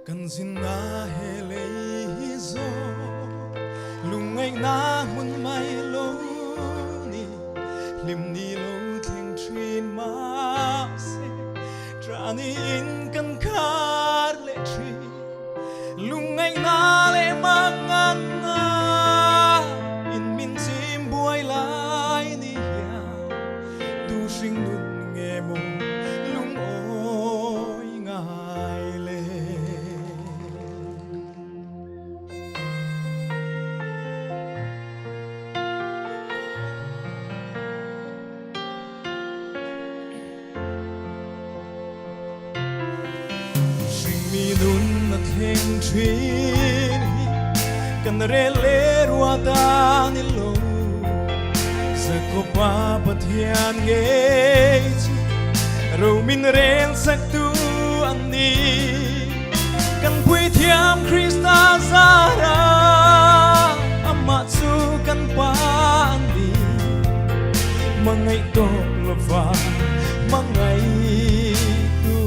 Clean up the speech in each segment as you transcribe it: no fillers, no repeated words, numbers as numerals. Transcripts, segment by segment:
Kan sin na hele zo lungai na hun mai lo ni lim ni lo theng trin ma se tra ni in kan khar le tri lungai na le mangan na in min sim buai lai ni ya du sing nun nge mo lung oi ngai le mi nun na theng thin kan re le rua ta ni lo sa ko pa pathian nge chi ro min ren sak tu an ni kan pui thiam Krista zara ama chu kan pa an ni mangai to lova mangai tu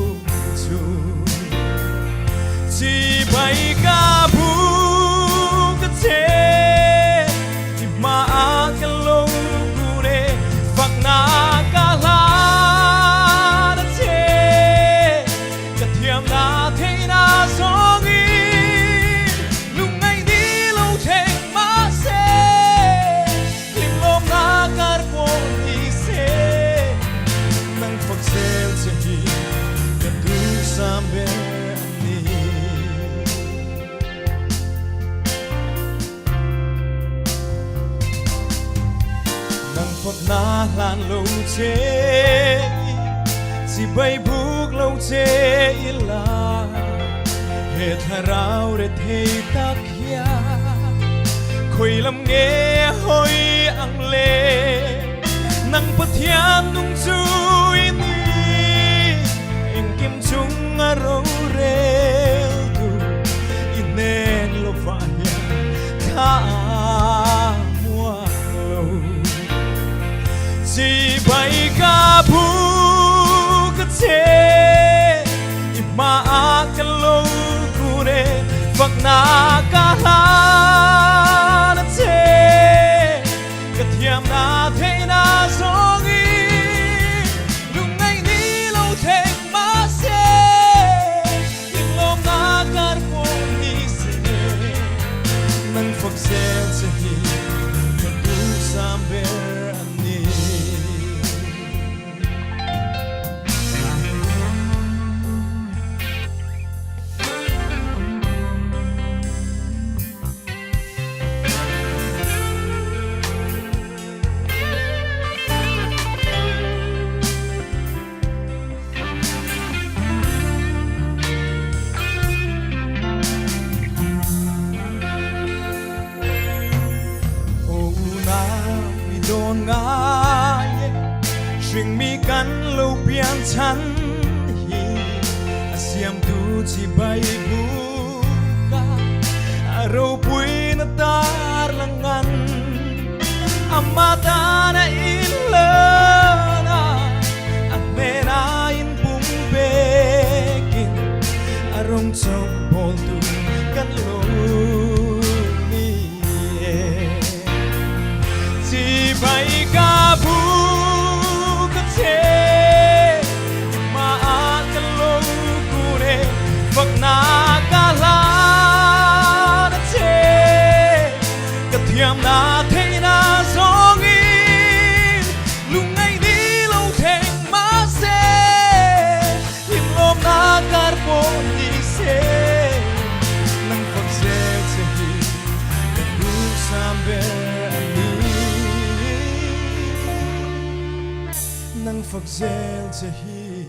chu chỉ bay ca bu cái thế thì mà cái lâu cu nè phật na ca la đã thế cái thiam na thế na song đi lúc ngày đi lâu thế mà se tim lom nacar po đi se nang phật sel se hi cái tu sambe Phật na lan lâu chế chỉ bay buộc lâu chế là hết rau để thấy ta kia khơi làm nghe hoi ăn lê nắng bát thiam nung chui ni em kim chung râu rêu tu inen lo vanya tha chỉ bay ca bu cái thế mà cái lâu cu nè phật na ca la đã thế cái thiam na thế na song đi lúc ngày đi lâu thế mà se tiếng lom na car po đi se nang phật sel se hi kan tu sambe đồn ngài chuyện mi cắn lâu biên chắn hi xiêm tu chỉ bay buka aro pui na tar langan amata na ilana amena in pumpekin arong chong bol tu kan lo bay ca bu cái thế mà cái lâu cu nè phật na ca la đã thế cái thiam na thế na song đi lúc ngày đi lâu thế mà se tim lom na car po đi se nang phật se se hi cái tu sambe nang phật zel che hi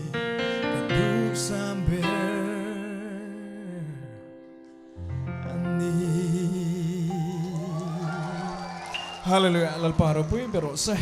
ka du samber ani hallelujah lalparo po yung pero sa